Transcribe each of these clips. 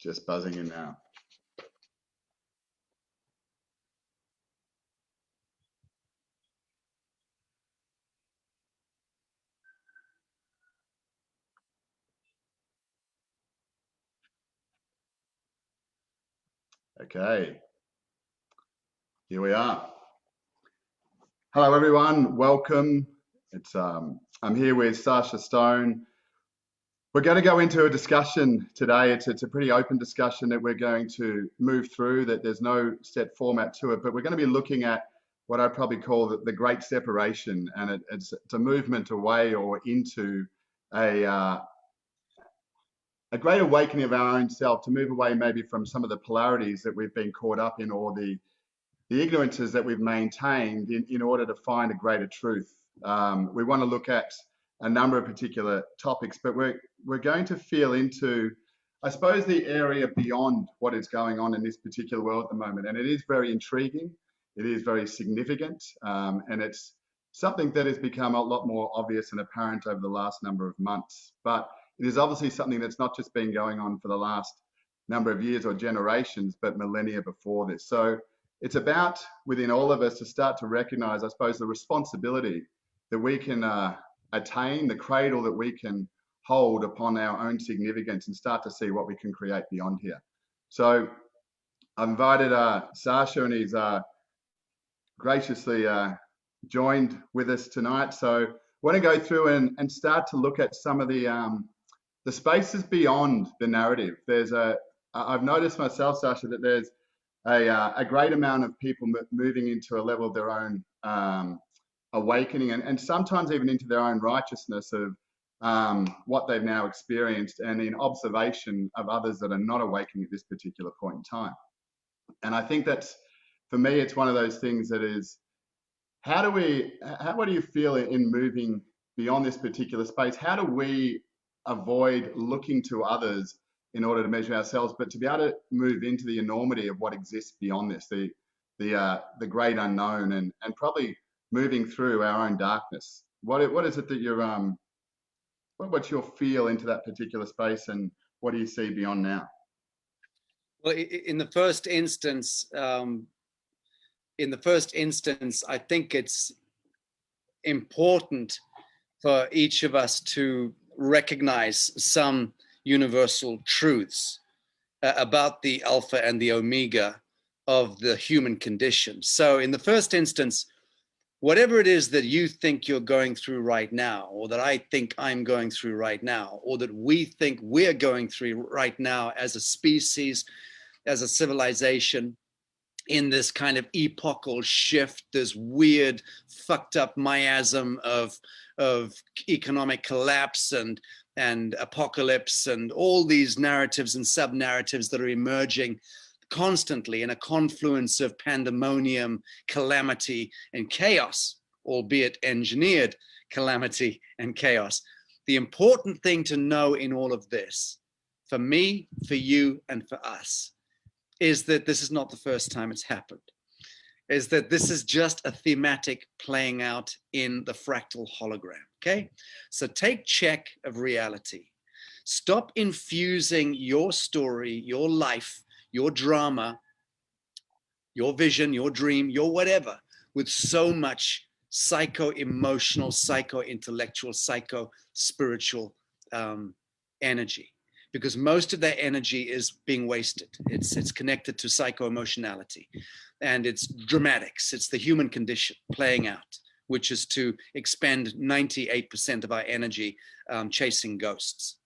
Just buzzing in now. Okay, here we are. Hello everyone, welcome. I'm here with Sacha Stone. We're going to go into a discussion today. It's a pretty open discussion that we're going to move through, that there's no set format to it, but we're going to be looking at what I'd probably call the great separation, and it's a movement away or into a great awakening of our own self, to move away maybe from some of the polarities that we've been caught up in, or the ignorances that we've maintained in order to find a greater truth. We want to look at a number of particular topics, but we're going to feel into, I suppose, the area beyond what is going on in this particular world at the moment. And it is very intriguing. It is very significant. And it's something that has become a lot more obvious and apparent over the last number of months. But it is obviously something that's not just been going on for the last number of years or generations, but millennia before this. So it's about, within all of us, to start to recognize, I suppose, the responsibility that we can attain, the cradle that we can hold upon our own significance, and start to see what we can create beyond here. So I've invited Sacha, and he's graciously joined with us tonight. So I want to go through and start to look at some of the spaces beyond the narrative. I've noticed myself, Sacha, that there's a great amount of people moving into a level of their own awakening, and sometimes even into their own righteousness of what they've now experienced, and in observation of others that are not awakening at this particular point in time. And I think that's, for me, it's one of those things that is, what do you feel in moving beyond this particular space? How do we avoid looking to others in order to measure ourselves, but to be able to move into the enormity of what exists beyond this, the great unknown, and probably moving through our own darkness? What is it that you're what's your feel into that particular space, and what do you see beyond now? Well, in the first instance, I think it's important for each of us to recognize some universal truths about the alpha and the omega of the human condition. So in the first instance, whatever it is that you think you're going through right now, or that I think I'm going through right now, or that we think we're going through right now as a species, as a civilization, in this kind of epochal shift, this weird, fucked up miasm of economic collapse and apocalypse, and all these narratives and sub-narratives that are emerging constantly in a confluence of pandemonium, calamity, and chaos, albeit engineered calamity and chaos. The important thing to know in all of this, for me, for you, and for us, is that this is not the first time it's happened. Is that this is just a thematic playing out in the fractal hologram, okay? So take check of reality. Stop infusing your story, your life, your drama, your vision, your dream, your whatever, with so much psycho-emotional, psycho-intellectual, psycho-spiritual energy. Because most of that energy is being wasted. It's connected to psycho-emotionality, and it's dramatics. It's the human condition playing out, which is to expend 98% of our energy chasing ghosts.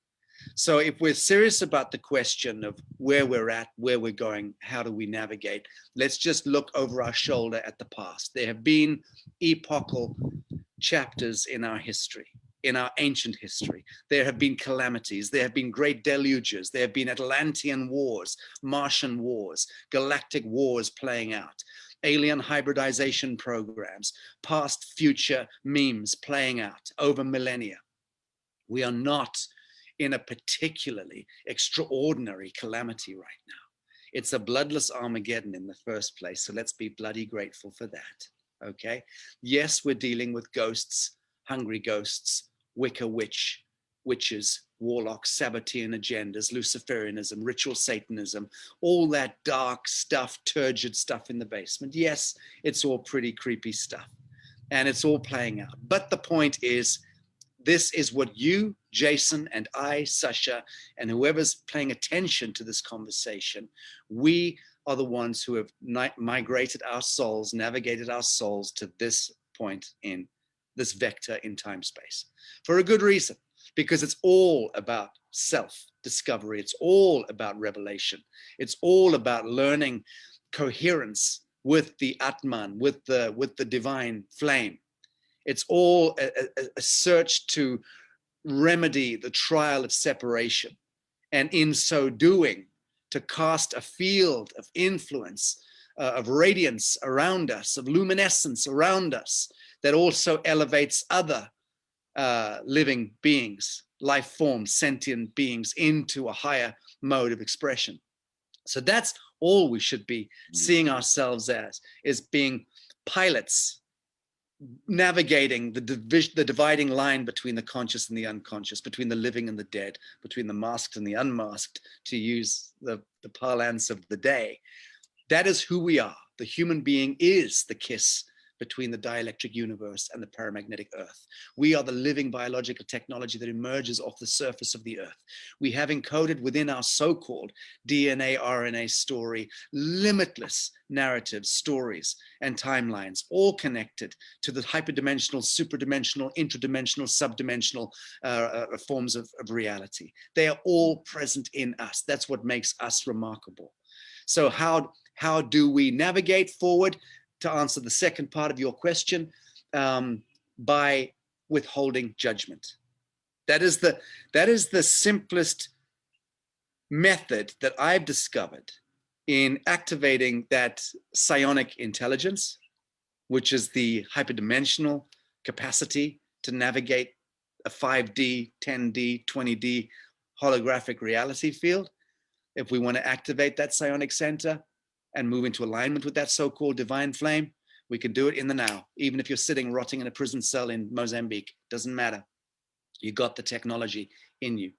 So if we're serious about the question of where we're at, where we're going, how do we navigate, let's just look over our shoulder at the past. There have been epochal chapters in our history. In our ancient history, there have been calamities, there have been great deluges, there have been Atlantean wars, Martian wars, galactic wars playing out, alien hybridization programs, past future memes playing out over millennia. We are not in a particularly extraordinary calamity right now. It's a bloodless Armageddon in the first place, so let's be bloody grateful for that, okay? Yes, we're dealing with ghosts, hungry ghosts, Wicca witch witches, warlocks, Sabbatean agendas, Luciferianism, ritual Satanism, all that dark stuff, turgid stuff in the basement. Yes, it's all pretty creepy stuff, and it's all playing out. But the point is, this is what you, Jason, and I, Sacha, and whoever's paying attention to this conversation, we are the ones who have migrated our souls, navigated our souls to this point in this vector in time space for a good reason, because it's all about self-discovery. It's all about revelation. It's all about learning coherence with the Atman, with the divine flame. It's all a search to remedy the trial of separation. And in so doing, to cast a field of influence, of radiance around us, of luminescence around us, that also elevates other living beings, life forms, sentient beings into a higher mode of expression. So that's all we should be seeing ourselves as, is being pilots, navigating the dividing line between the conscious and the unconscious, between the living and the dead, between the masked and the unmasked, to use the parlance of the day. That is who we are. The human being is the kiss between the dielectric universe and the paramagnetic earth. We are the living biological technology that emerges off the surface of the earth. We have encoded within our so-called DNA, RNA story, limitless narratives, stories, and timelines, all connected to the hyperdimensional, superdimensional, intradimensional, subdimensional forms of reality. They are all present in us. That's what makes us remarkable. So how do we navigate forward? To answer the second part of your question, by withholding judgment. That is the simplest method that I've discovered in activating that psionic intelligence, which is the hyperdimensional capacity to navigate a 5D, 10D, 20D holographic reality field. If we want to activate that psionic center and move into alignment with that so-called divine flame, we can do it in the now. Even if you're sitting rotting in a prison cell in Mozambique, doesn't matter. You got the technology in you.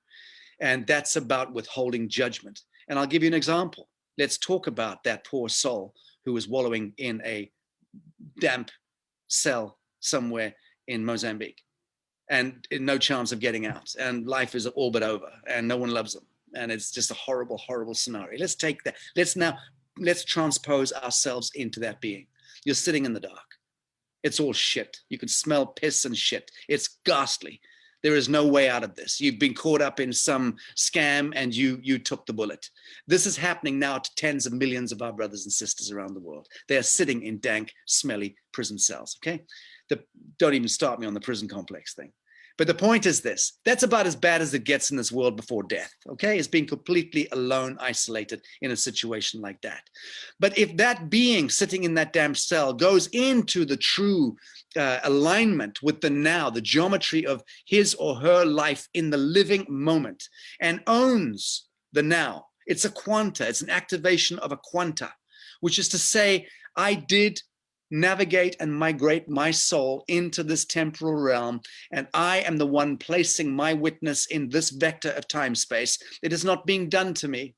And that's about withholding judgment. And I'll give you an example. Let's talk about that poor soul who was wallowing in a damp cell somewhere in Mozambique and no chance of getting out. And life is all but over and no one loves them. And it's just a horrible, horrible scenario. Let's take that. Let's transpose ourselves into that being. You're sitting in the dark. It's all shit. You can smell piss and shit. It's ghastly. There is no way out of this. You've been caught up in some scam and you took the bullet. This is happening now to tens of millions of our brothers and sisters around the world. They are sitting in dank, smelly prison cells, okay? Don't even start me on the prison complex thing. But the point is this, that's about as bad as it gets in this world before death, okay? It's being completely alone, isolated in a situation like that. But if that being sitting in that damn cell goes into the true alignment with the now, the geometry of his or her life in the living moment, and owns the now, it's a quanta, it's an activation of a quanta, which is to say, I did navigate and migrate my soul into this temporal realm, and I am the one placing my witness in this vector of time space. It is not being done to me.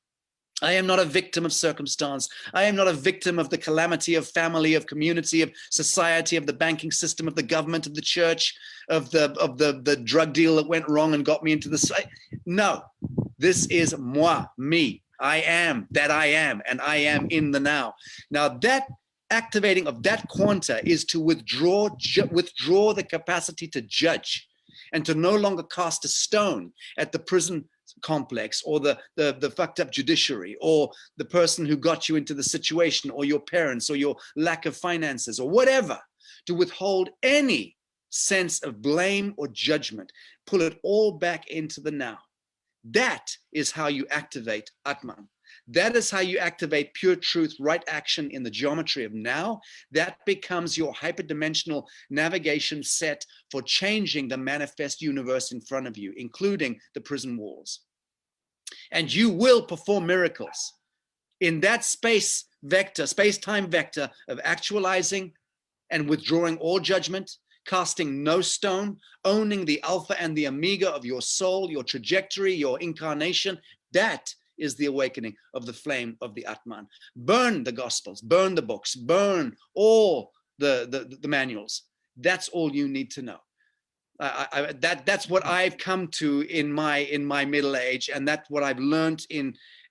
I am not a victim of circumstance. I am not a victim of the calamity of family, of community, of society, of the banking system, of the government, of the church, of the drug deal that went wrong and got me into this. No, this is moi, me. I am that I am, and I am in the now. Now that activating of that quanta is to withdraw the capacity to judge and to no longer cast a stone at the prison complex or the fucked up judiciary or the person who got you into the situation or your parents or your lack of finances or whatever, to withhold any sense of blame or judgment, pull it all back into the now. That is how you activate Atman. That is how you activate pure truth, right action in the geometry of now. That becomes your hyperdimensional navigation set for changing the manifest universe in front of you, including the prison walls. And you will perform miracles in that space vector, space-time vector of actualizing and withdrawing all judgment, casting no stone, owning the alpha and the omega of your soul, your trajectory, your incarnation. That is the awakening of the flame of the Atman. Burn the Gospels, burn the books, burn all the manuals. That's all you need to know. That's what I've come to in my middle age, and that's what I've learned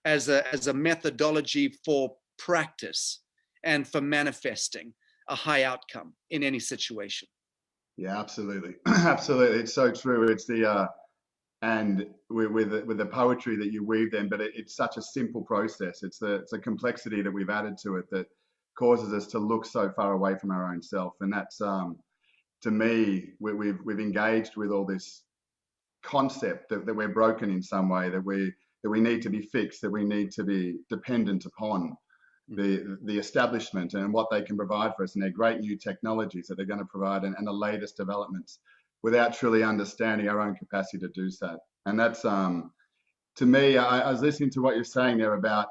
as a methodology for practice and for manifesting a high outcome in any situation. Yeah, absolutely. Absolutely. It's so true. It's the and with the poetry that you weave then, but it's such a simple process. It's the complexity that we've added to it that causes us to look so far away from our own self. And that's to me, we've engaged with all this concept that we're broken in some way, that we need to be fixed, that we need to be dependent upon the establishment and what they can provide for us and their great new technologies that they're going to provide and the latest developments, without truly understanding our own capacity to do so. And that's to me, I was listening to what you're saying there about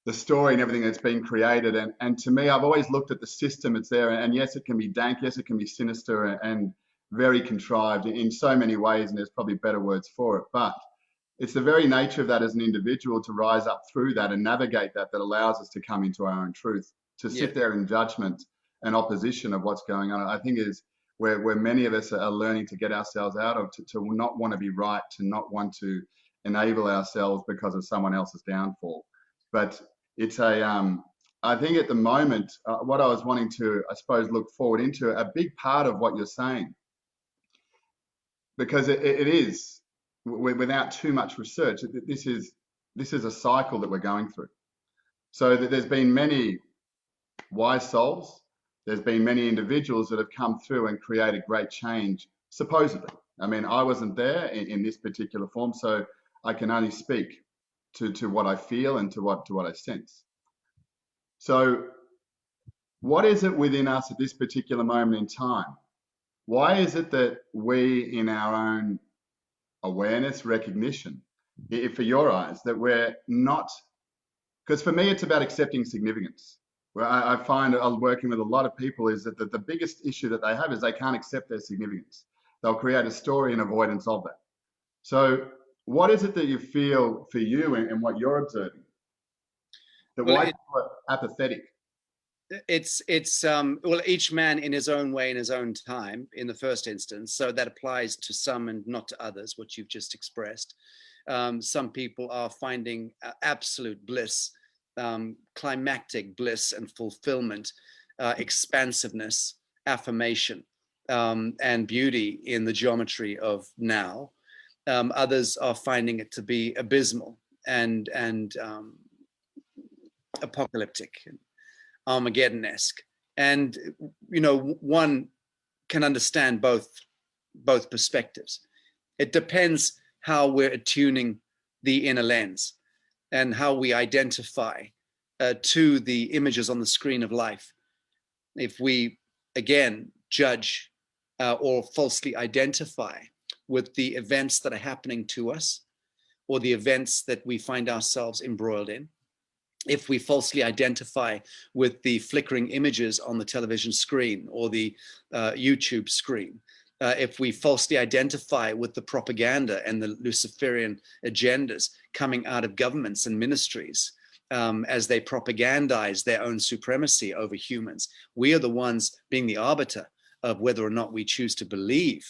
the story and everything that's been created, and to me, I've always looked at the system that's there, and yes, it can be dank, yes, it can be sinister and very contrived in so many ways, and there's probably better words for it, but it's the very nature of that as an individual to rise up through that and navigate that allows us to come into our own truth. To sit there in judgment and opposition of what's going on, I think is where many of us are learning to get ourselves out of, to not want to be right, to not want to enable ourselves because of someone else's downfall. But it's I think at the moment, what I was wanting to, I suppose, look forward into, a big part of what you're saying, because it is, without too much research, this is a cycle that we're going through. So there's been many wise souls, there's been many individuals that have come through and created great change, supposedly. I mean, I wasn't there in this particular form, so I can only speak to what I feel and to what I sense. So what is it within us at this particular moment in time? Why is it that we, in our own awareness, recognition, if for your eyes, that we're not, because for me, it's about accepting significance. Where I find working with a lot of people is that the biggest issue that they have is they can't accept their significance. They'll create a story in avoidance of that. So what is it that you feel for you and what you're observing? That why people are apathetic? It's well, each man in his own way, in his own time, in the first instance. So that applies to some and not to others, what you've just expressed. Some people are finding absolute bliss, climactic bliss and fulfillment, expansiveness, affirmation, and beauty in the geometry of now. Others are finding it to be abysmal and apocalyptic, Armageddon-esque. And one can understand both perspectives. It depends how we're attuning the inner lens and how we identify to the images on the screen of life. If we, again, judge or falsely identify with the events that are happening to us or the events that we find ourselves embroiled in, if we falsely identify with the flickering images on the television screen or the YouTube screen, if we falsely identify with the propaganda and the Luciferian agendas coming out of governments and ministries as they propagandize their own supremacy over humans, we are the ones being the arbiter of whether or not we choose to believe,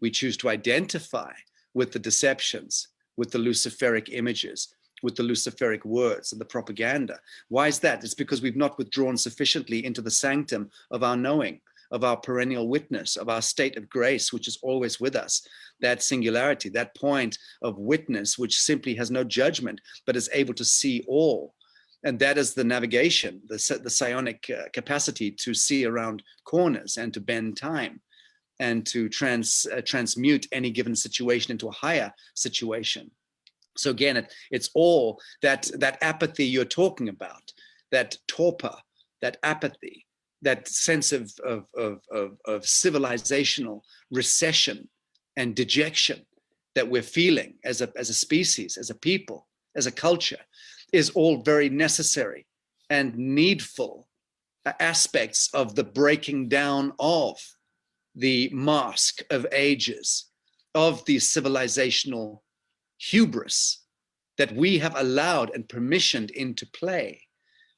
we choose to identify with the deceptions, with the Luciferic images, with the Luciferic words and the propaganda. Why is that? It's because we've not withdrawn sufficiently into the sanctum of our knowing, of our perennial witness, of our state of grace, which is always with us. That singularity, that point of witness, which simply has no judgment, but is able to see all. And that is the navigation, the psionic capacity to see around corners and to bend time and to transmute any given situation into a higher situation. So again, it's all that apathy you're talking about, that torpor, that apathy, that sense of civilizational recession and dejection that we're feeling as a species, as a people, as a culture, is all very necessary and needful aspects of the breaking down of the mask of ages, of the civilizational hubris that we have allowed and permissioned into play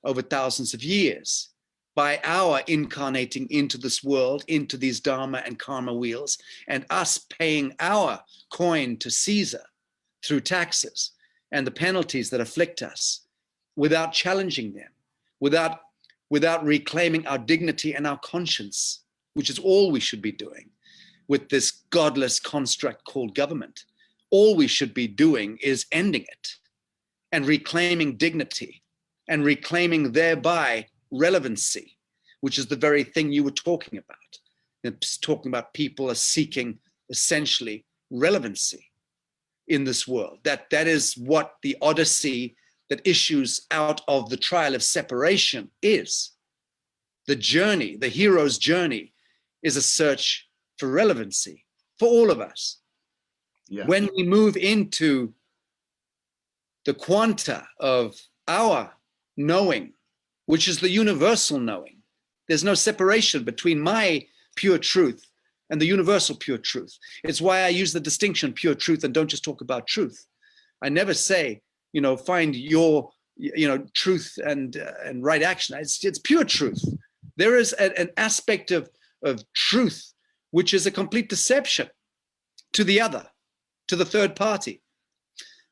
over thousands of years by our incarnating into this world, into these dharma and karma wheels, and us paying our coin to Caesar through taxes and the penalties that afflict us without challenging them, without reclaiming our dignity and our conscience, which is all we should be doing with this godless construct called government. All we should be doing is ending it and reclaiming dignity and reclaiming thereby relevancy, which is the very thing you were talking about. It's talking about people are seeking essentially relevancy in this world. That is what the odyssey that issues out of the trial of separation is. The journey, the hero's journey, is a search for relevancy for all of us. Yeah. When we move into the quanta of our knowing, which is the universal knowing, there's no separation between my pure truth and the universal pure truth. It's why I use the distinction pure truth and don't just talk about truth. I never say, find your, truth and right action. It's pure truth. There is an aspect of truth which is a complete deception to the other, to the third party.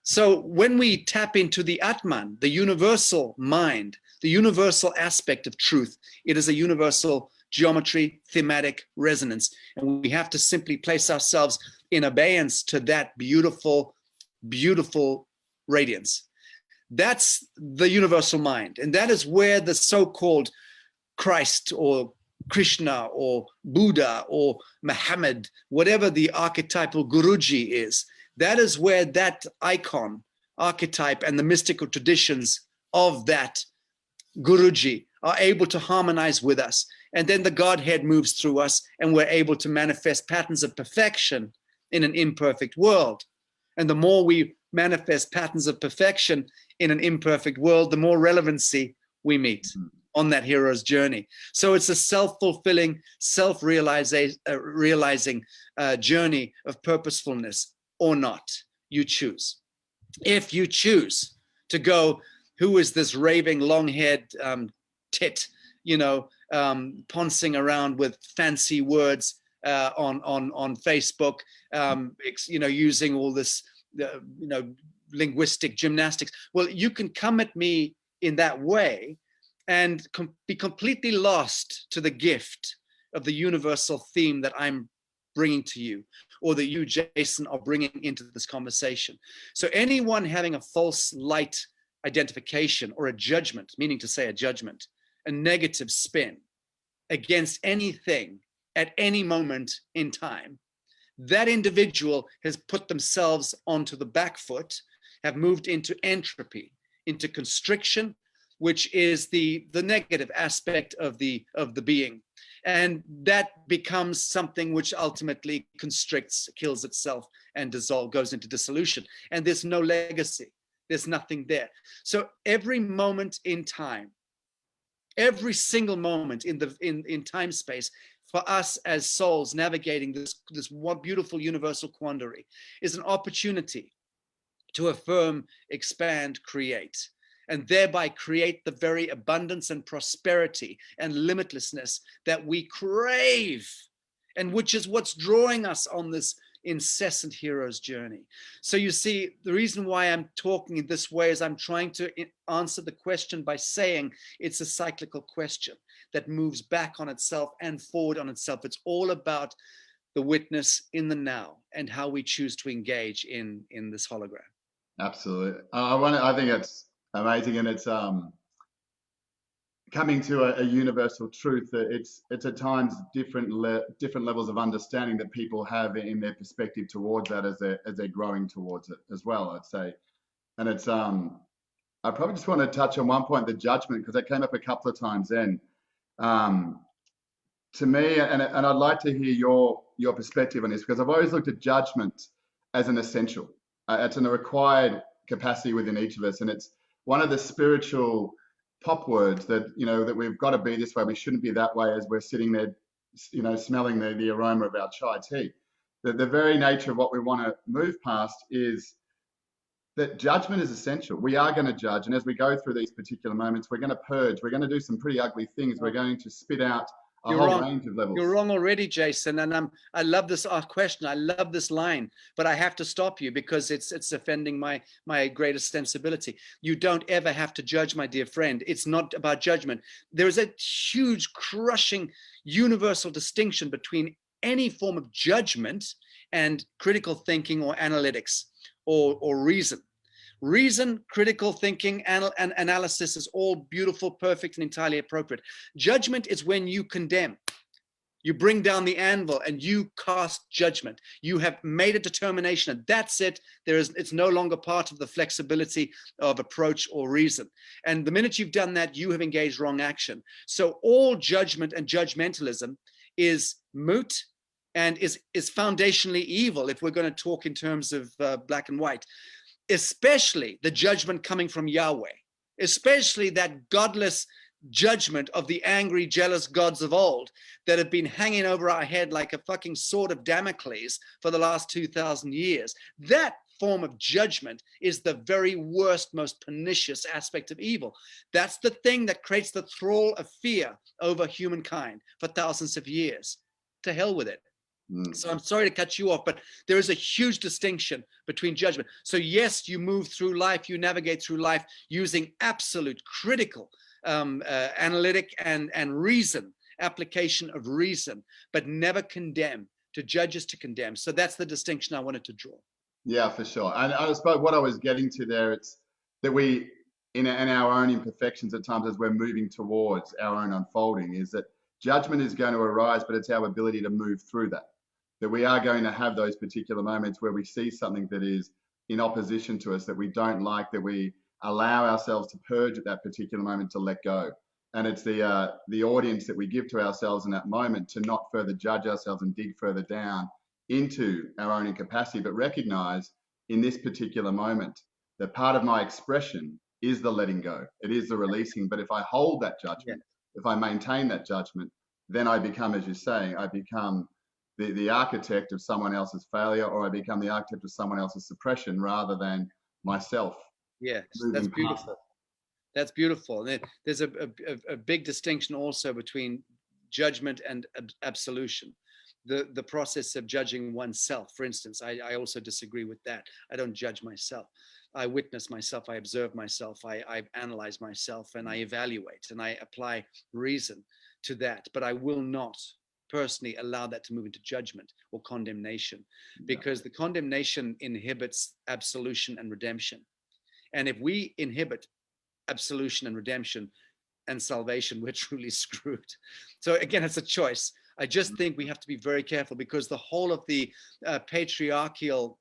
So when we tap into the Atman, the universal mind, the universal aspect of truth, it is a universal geometry, thematic resonance. And we have to simply place ourselves in abeyance to that beautiful, beautiful radiance. That's the universal mind. And that is where the so-called Christ or Krishna or Buddha or Muhammad, whatever the archetypal Guruji is, that is where that icon, archetype, and the mystical traditions of that Guruji are able to harmonize with us. And then the Godhead moves through us, and we're able to manifest patterns of perfection in an imperfect world. And the more we manifest patterns of perfection in an imperfect world, the more relevancy we meet on that hero's journey. So it's a self-fulfilling, self-realizing journey of purposefulness or not. You choose. If you choose to go, who is this raving long-haired tit, poncing around with fancy words on Facebook, using all this, linguistic gymnastics. Well, you can come at me in that way and be completely lost to the gift of the universal theme that I'm bringing to you, or that you, Jason, are bringing into this conversation. So anyone having a false light identification or a judgment, meaning to say a judgment, a negative spin against anything at any moment in time, that individual has put themselves onto the back foot, have moved into entropy, into constriction, which is the negative aspect of the being. And that becomes something which ultimately constricts, kills itself, and goes into dissolution. And there's no legacy. There's nothing there. So every moment in time, every single moment in time space, for us as souls navigating this one beautiful universal quandary, is an opportunity to affirm, expand, create, and thereby create the very abundance and prosperity and limitlessness that we crave, and which is what's drawing us on this incessant hero's journey. So you see, the reason why I'm talking in this way is I'm trying to answer the question by saying it's a cyclical question that moves back on itself and forward on itself. It's all about the witness in the now and how we choose to engage in this hologram. Absolutely. I think it's amazing, and it's coming to a universal truth that it's at times different levels of understanding that people have in their perspective towards that as they're growing towards it as well, I'd say. And it's I probably just want to touch on one point, the judgment, because that came up a couple of times then. To me, and I'd like to hear your perspective on this, because I've always looked at judgment as an essential. It's a required capacity within each of us, and it's one of the spiritual pop words that that we've got to be this way. We shouldn't be that way, as we're sitting there, smelling the aroma of our chai tea. The very nature of what we want to move past is that judgment is essential. We are going to judge. And as we go through these particular moments, we're going to purge. We're going to do some pretty ugly things. We're going to spit out a You're whole wrong. range of levels. You're wrong already, Jason. And I love this question. I love this line, but I have to stop you because it's offending my greatest sensibility. You don't ever have to judge, my dear friend. It's not about judgment. There is a huge, crushing, universal distinction between any form of judgment and critical thinking or analytics or reason. Reason, critical thinking, and analysis is all beautiful, perfect, and entirely appropriate. Judgment is when you condemn. You bring down the anvil and you cast judgment. You have made a determination, and that's it. It's no longer part of the flexibility of approach or reason. And the minute you've done that, you have engaged wrong action. So all judgment and judgmentalism is moot and is foundationally evil, if we're going to talk in terms of black and white. Especially the judgment coming from Yahweh, especially that godless judgment of the angry, jealous gods of old that have been hanging over our head like a fucking sword of Damocles for the last 2,000 years. That form of judgment is the very worst, most pernicious aspect of evil. That's the thing that creates the thrall of fear over humankind for thousands of years. To hell with it. So I'm sorry to cut you off, but there is a huge distinction between judgment. So yes, you move through life, you navigate through life using absolute critical analytic and reason, application of reason, but never condemn. To judge is to condemn. So that's the distinction I wanted to draw. Yeah, for sure. And I suppose what I was getting to there, it's that we, in our own imperfections at times as we're moving towards our own unfolding, is that judgment is going to arise, but it's our ability to move through that. That we are going to have those particular moments where we see something that is in opposition to us, that we don't like, that we allow ourselves to purge at that particular moment, to let go. And it's the audience that we give to ourselves in that moment to not further judge ourselves and dig further down into our own incapacity, but recognize in this particular moment that part of my expression is the letting go. It is the releasing. But if I hold that judgment, if I maintain that judgment, then I become, as you're saying, I become the architect of someone else's failure, or I become the architect of someone else's suppression rather than myself. Yes, that's beautiful. That's beautiful. And there's a big distinction also between judgment and absolution. The process of judging oneself, for instance, I also disagree with that. I don't judge myself. I witness myself, I observe myself, I analyze myself, and I evaluate, and I apply reason to that. But I will not personally allow that to move into judgment or condemnation, because the condemnation inhibits absolution and redemption. And if we inhibit absolution and redemption and salvation, we're truly screwed. So again, it's a choice. I just think we have to be very careful, because the whole of the patriarchal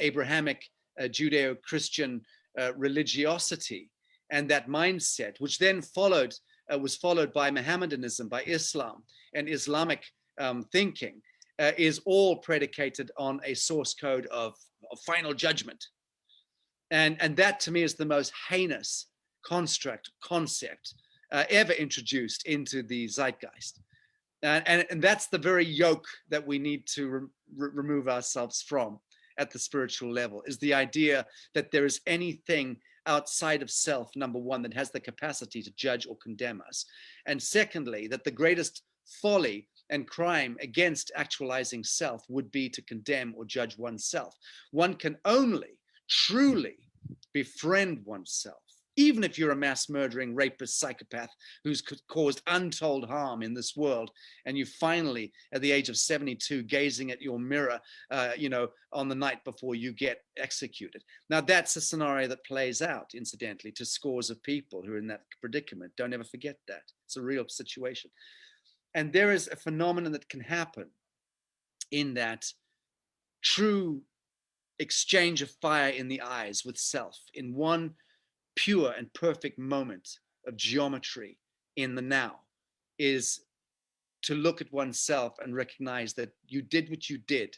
Abrahamic Judeo-Christian religiosity and that mindset, which then was followed by Mohammedanism, by Islam and Islamic thinking, is all predicated on a source code of final judgment. And that to me is the most heinous concept ever introduced into the zeitgeist. And that's the very yoke that we need to remove ourselves from at the spiritual level, is the idea that there is anything outside of self, number one, that has the capacity to judge or condemn us. And secondly, that the greatest folly and crime against actualizing self would be to condemn or judge oneself. One can only truly befriend oneself, even if you're a mass murdering rapist psychopath who's caused untold harm in this world, and you finally, at the age of 72, gazing at your mirror, on the night before you get executed. Now, that's a scenario that plays out, incidentally, to scores of people who are in that predicament. Don't ever forget that. It's a real situation. And there is a phenomenon that can happen in that true exchange of fire in the eyes with self, in one pure and perfect moment of geometry in the now, is to look at oneself and recognize that you did what you did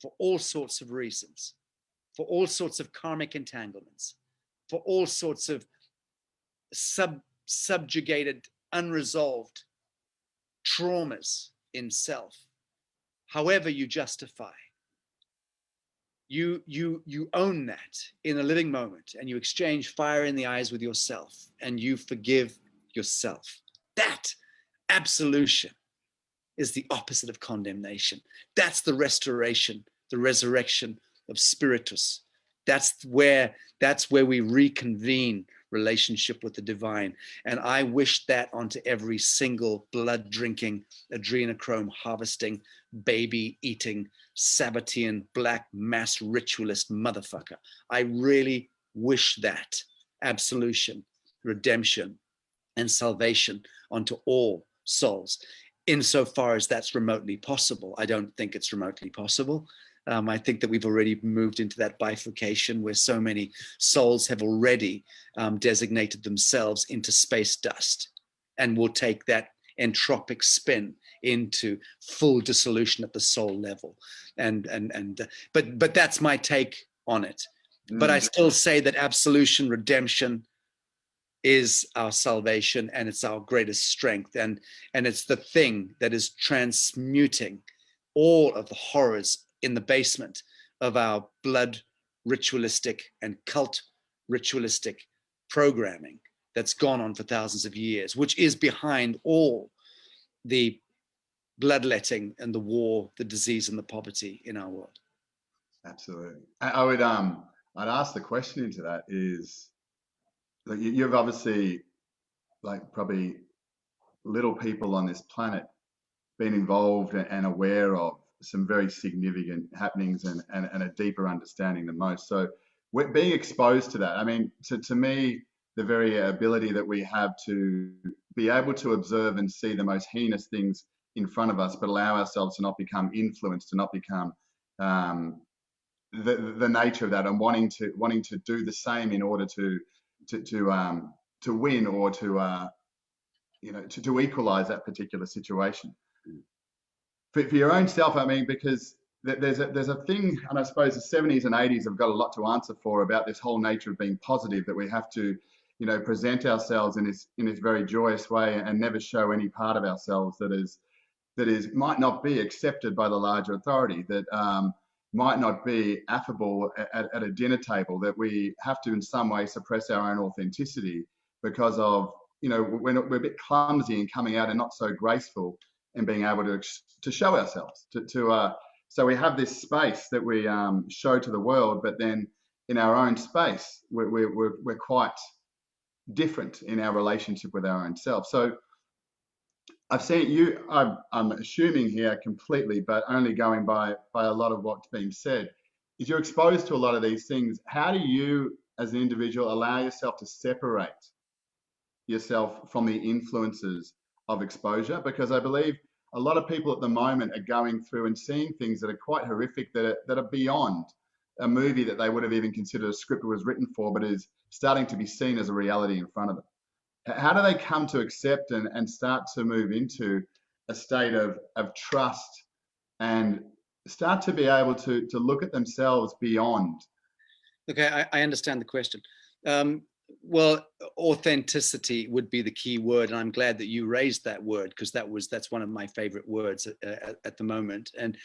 for all sorts of reasons, for all sorts of karmic entanglements, for all sorts of subjugated, unresolved traumas in self, however you justify, you own that in a living moment, and you exchange fire in the eyes with yourself, and you forgive yourself. That absolution is the opposite of condemnation. That's the restoration, the resurrection of spiritus. That's where we reconvene relationship with the divine. And I wish that onto every single blood drinking, adrenochrome harvesting, baby eating, Sabbatean black mass ritualist motherfucker. I really wish that absolution, redemption, and salvation onto all souls, insofar as that's remotely possible. I don't think it's remotely possible. I think that we've already moved into that bifurcation where so many souls have already designated themselves into space dust, and will take that entropic spin into full dissolution at the soul level. But that's my take on it. But I still say that absolution, redemption, is our salvation, and it's our greatest strength, and it's the thing that is transmuting all of the horrors in the basement of our blood ritualistic and cult ritualistic programming that's gone on for thousands of years, which is behind all the bloodletting and the war, the disease and the poverty in our world. Absolutely. I would I'd ask the question into that is, like, you've obviously, like probably little people on this planet, been involved and aware of some very significant happenings and a deeper understanding than most. So we're being exposed to that. I mean, to me, the very ability that we have to be able to observe and see the most heinous things in front of us, but allow ourselves to not become influenced, to not become the nature of that, and wanting to do the same in order to win, or to equalize that particular situation. For your own self, I mean, because there's a thing, and I suppose the 70s and 80s have got a lot to answer for about this whole nature of being positive, that we have to, present ourselves in this very joyous way, and never show any part of ourselves that is might not be accepted by the larger authority, that might not be affable at a dinner table, that we have to in some way suppress our own authenticity because of, we're a bit clumsy in coming out and not so graceful and being able to show ourselves. So we have this space that we show to the world, but then in our own space, we're quite different in our relationship with our own self. So I've seen you, I'm assuming here completely, but only going by a lot of what's been said, is you're exposed to a lot of these things. How do you, as an individual, allow yourself to separate yourself from the influences of exposure? Because I believe a lot of people at the moment are going through and seeing things that are quite horrific, that are beyond a movie that they would have even considered a script was written for, but is starting to be seen as a reality in front of them. How do they come to accept and start to move into a state of trust, and start to be able to look at themselves beyond? Okay, I understand the question. Well, authenticity would be the key word, and I'm glad that you raised that word, because that's one of my favorite words at the moment, and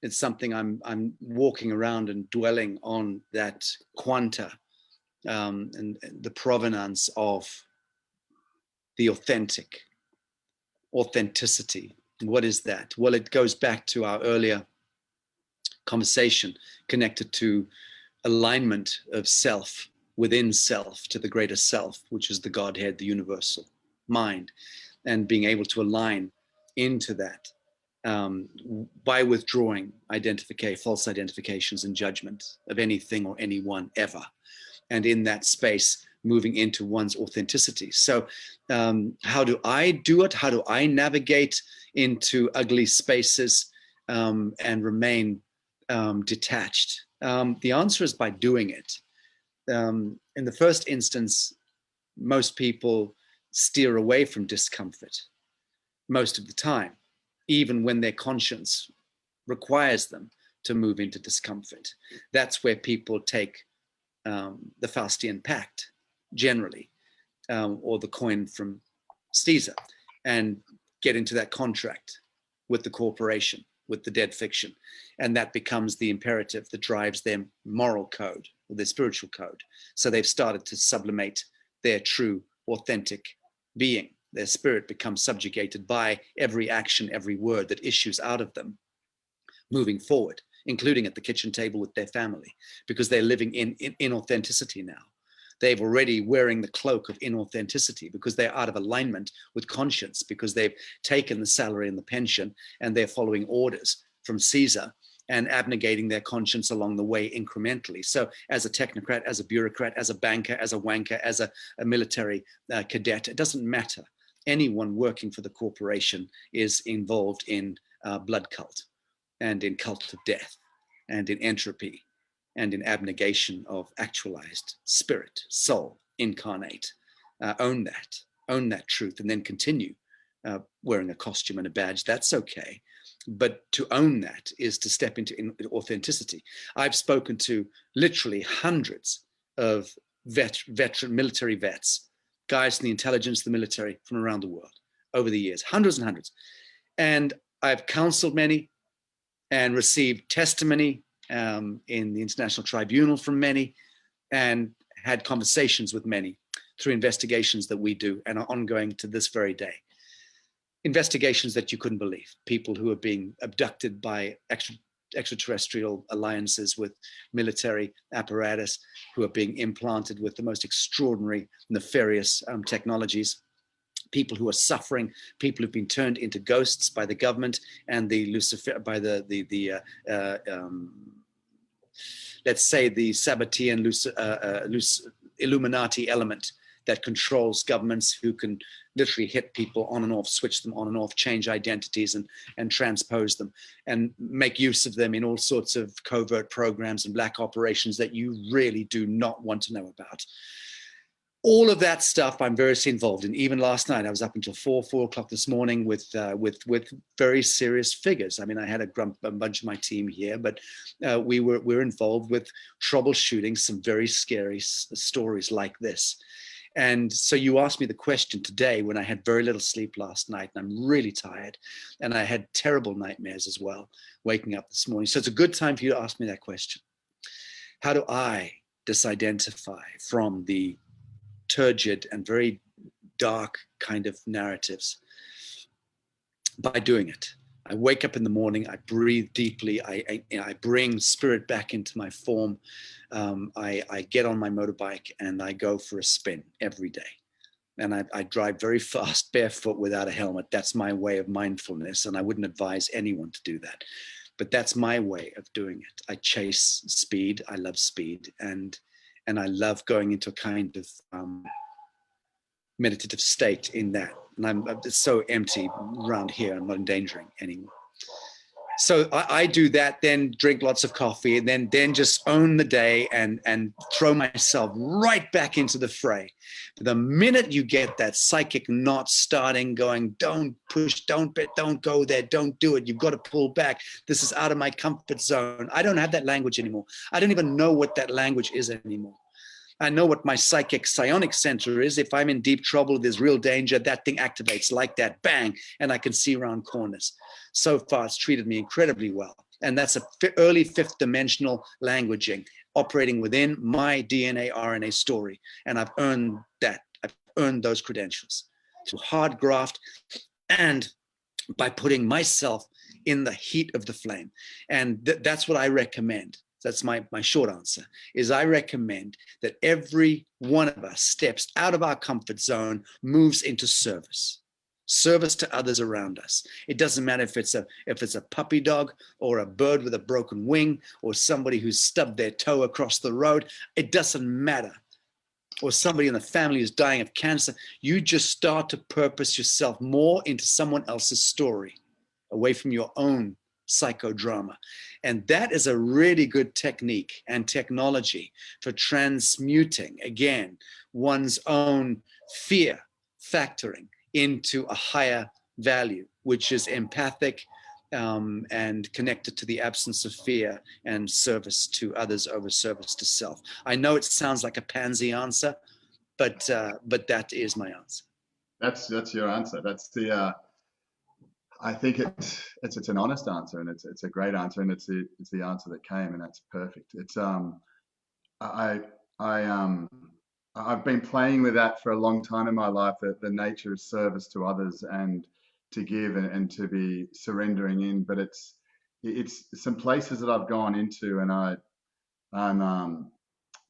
it's something I'm walking around and dwelling on, that quanta, and the provenance of the authenticity. What is that? Well, it goes back to our earlier conversation connected to alignment of self within self to the greater self, which is the Godhead, the universal mind, and being able to align into that by withdrawing false identifications and judgment of anything or anyone ever, and in that space moving into one's authenticity. So how do I do it? How do I navigate into ugly spaces and remain detached? The answer is by doing it. In the first instance, most people steer away from discomfort most of the time, even when their conscience requires them to move into discomfort. That's where people take the Faustian Pact, generally, or the coin from Caesar, and get into that contract with the corporation, with the dead fiction. And that becomes the imperative that drives their moral code, or their spiritual code. So they've started to sublimate their true, authentic being. Their spirit becomes subjugated by every action, every word that issues out of them moving forward, including at the kitchen table with their family, because they're living in inauthenticity now. They've already wearing the cloak of inauthenticity because they're out of alignment with conscience, because they've taken the salary and the pension and they're following orders from Caesar and abnegating their conscience along the way incrementally. So as a technocrat, as a bureaucrat, as a banker, as a wanker, as a military cadet, it doesn't matter. Anyone working for the corporation is involved in blood cult and in cult of death and in entropy and in abnegation of actualized spirit, soul, incarnate. Own that truth, and then continue wearing a costume and a badge. That's okay. But to own that is to step into authenticity. I've spoken to literally hundreds of veteran military vets, guys in the intelligence, the military from around the world over the years, hundreds and hundreds. And I've counseled many and received testimony in the International Tribunal from many, and had conversations with many through investigations that we do and are ongoing to this very day. Investigations that you couldn't believe. People who are being abducted by extraterrestrial alliances with military apparatus, who are being implanted with the most extraordinary, nefarious technologies. People who are suffering, people who've been turned into ghosts by the government and the Lucifer, by let's say the Sabbatean Illuminati element that controls governments, who can literally hit people on and off, switch them on and off, change identities and transpose them, and make use of them in all sorts of covert programs and black operations that you really do not want to know about. All of that stuff I'm very involved in. Even last night, I was up until 4 o'clock this morning with very serious figures. I mean, I had a bunch of my team here, but we're involved with troubleshooting some very scary stories like this. And so you asked me the question today when I had very little sleep last night, and I'm really tired, and I had terrible nightmares as well, waking up this morning. So it's a good time for you to ask me that question. How do I disidentify from the turgid and very dark kind of narratives? By doing it. I wake up in the morning, I breathe deeply, I bring spirit back into my form. I get on my motorbike and I go for a spin every day. And I drive very fast, barefoot, without a helmet. That's my way of mindfulness, and I wouldn't advise anyone to do that. But that's my way of doing it. I chase speed, I love speed, and I love going into a kind of meditative state in that. And I'm so empty around here, I'm not endangering anyone. So I do that, then drink lots of coffee, and then just own the day and throw myself right back into the fray. The minute you get that psychic knot starting, going, don't push, don't bet, don't go there, don't do it, you've got to pull back. This is out of my comfort zone. I don't have that language anymore. I don't even know what that language is anymore. I know what my psychic psionic center is. If I'm in deep trouble, there's real danger, that thing activates like that, bang, and I can see around corners. So far, it's treated me incredibly well. And that's early fifth dimensional languaging operating within my DNA, RNA story. And I've earned that. I've earned those credentials through hard graft and by putting myself in the heat of the flame. And that's what I recommend. That's my short answer, is I recommend that every one of us steps out of our comfort zone, moves into service to others around us. It doesn't matter if it's a puppy dog or a bird with a broken wing or somebody who's stubbed their toe across the road. It doesn't matter. Or somebody in the family who's dying of cancer. You just start to purpose yourself more into someone else's story, away from your own psychodrama. And that is a really good technique and technology for transmuting, again, one's own fear factoring into a higher value, which is empathic and connected to the absence of fear and service to others over service to self. I know it sounds like a pansy answer, but that is my answer. That's your answer. That's the I think it's an honest answer, and it's a great answer, and it's the answer that came, and that's perfect. It's I I I've been playing with that for a long time in my life, that the nature of service to others and to give and to be surrendering in. But it's some places that I've gone into, and I'm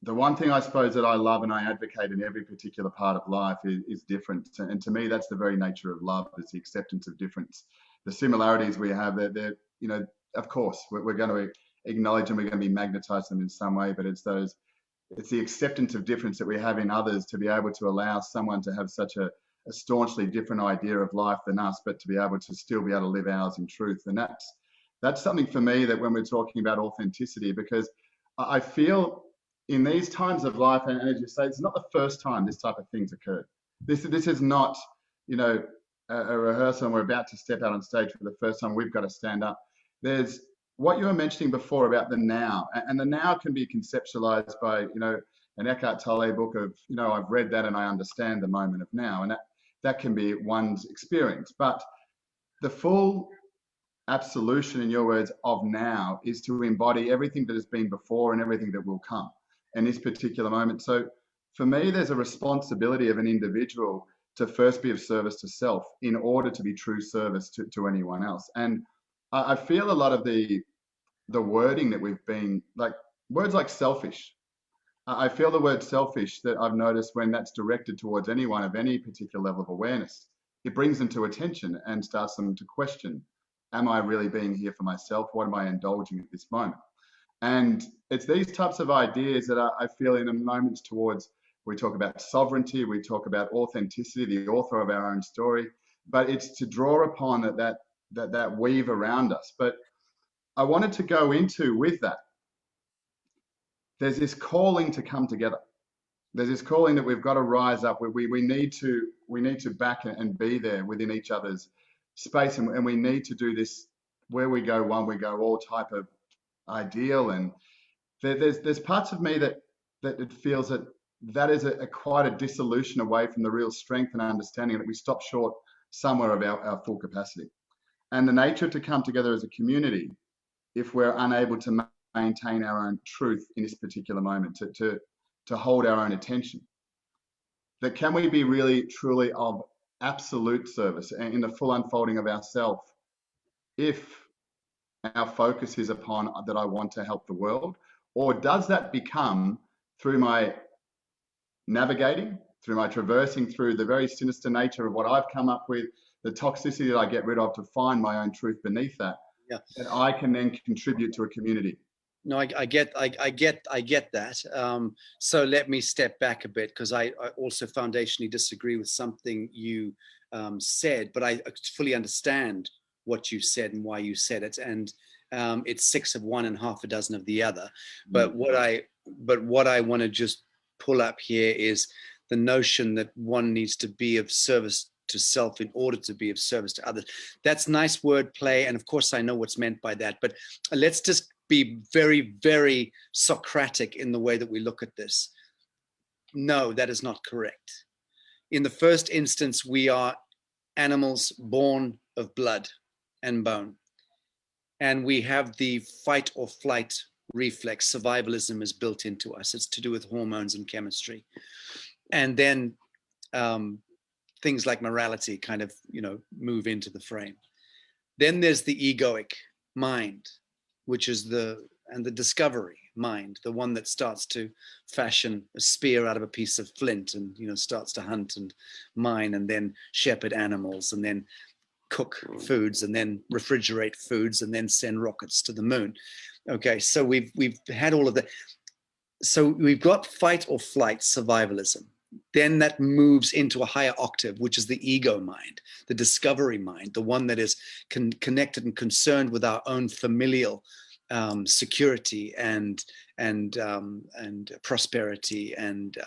the one thing I suppose that I love and I advocate in every particular part of life is difference. And to me, that's the very nature of love, is the acceptance of difference. The similarities we have, they're you know, of course, we're going to acknowledge them, we're going to be magnetized them in some way, but it's the acceptance of difference that we have in others, to be able to allow someone to have such a staunchly different idea of life than us, but to be able to still be able to live ours in truth. And that's something for me, that when we're talking about authenticity, because I feel in these times of life, and as you say, it's not the first time this type of things occurred. This is not, you know, a rehearsal and we're about to step out on stage for the first time. We've got to stand up. There's what you were mentioning before about the now, and the now can be conceptualized by, you know, an Eckhart Tolle book of, you know, I've read that and I understand the moment of now, and that can be one's experience. But the full absolution, in your words, of now is to embody everything that has been before and everything that will come in this particular moment. So for me, there's a responsibility of an individual to first be of service to self in order to be true service to anyone else. And I feel a lot of the wording that we've been, like words like selfish. I feel the word selfish, that I've noticed when that's directed towards anyone of any particular level of awareness, it brings them to attention and starts them to question, am I really being here for myself? What am I indulging at this moment? And it's these types of ideas that I feel in moments towards, we talk about sovereignty, we talk about authenticity, the author of our own story, but it's to draw upon that weave around us. But I wanted to go into with that, there's this calling to come together. There's this calling that we've got to rise up. We need to back and be there within each other's space, and we need to do this where we go one, we go all type of ideal. And there's parts of me that it feels that is quite a dissolution away from the real strength and understanding, that we stop short somewhere of our full capacity. And the nature to come together as a community, if we're unable to maintain our own truth in this particular moment, to hold our own attention, that can we be really truly of absolute service and in the full unfolding of ourself, if our focus is upon that I want to help the world? Or does that become, through my navigating, through my traversing through the very sinister nature of what I've come up with, the toxicity that I get rid of to find my own truth beneath that, Yeah. that I can then contribute to a community? No, I get that. So let me step back a bit, because I also foundationally disagree with something you said, but I fully understand what you said and why you said it. And it's 6 of one and half a dozen of the other. But what I want to just pull up here is the notion that one needs to be of service to self in order to be of service to others. That's nice wordplay, and of course I know what's meant by that. But let's just be very, very Socratic in the way that we look at this. No, that is not correct. In the first instance, we are animals born of blood and bone, and we have the fight or flight reflex. Survivalism is built into us. It's to do with hormones and chemistry. And then things like morality kind of, move into the frame. Then there's the egoic mind, which is the discovery mind, the one that starts to fashion a spear out of a piece of flint and, starts to hunt and mine and then shepherd animals and then cook foods and then refrigerate foods and then send rockets to the moon. Okay, so we've had all of that. So we've got fight or flight survivalism. Then that moves into a higher octave, which is the ego mind, the discovery mind, the one that is connected and concerned with our own familial security and prosperity and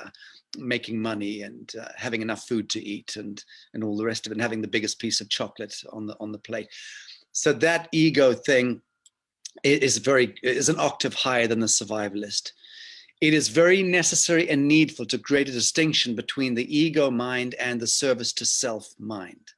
making money and having enough food to eat and all the rest of it, and having the biggest piece of chocolate on the plate. So that ego thing is an octave higher than the survivalist. It is very necessary and needful to create a distinction between the ego mind and the service to self mind.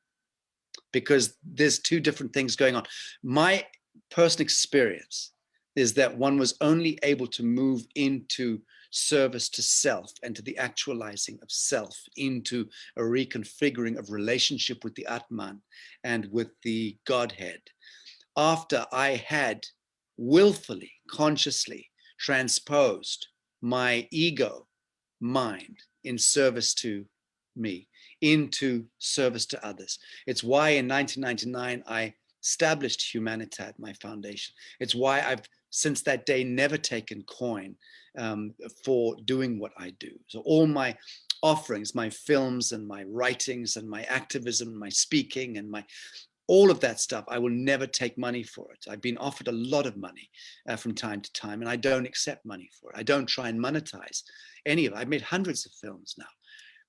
because there's two different things going on. My personal experience is that one was only able to move into service to self and to the actualizing of self, into a reconfiguring of relationship with the Atman and with the Godhead, after I had willfully, consciously transposed my ego mind in service to me into service to others. It's why in 1999 I established Humanitat, my foundation. It's why I've since that day never taken coin for doing what I do. So all my offerings, my films and my writings and my activism, my speaking and my all of that stuff, I will never take money for it. I've been offered a lot of money from time to time, and I don't accept money for it. I don't try and monetize any of it. I've made hundreds of films now,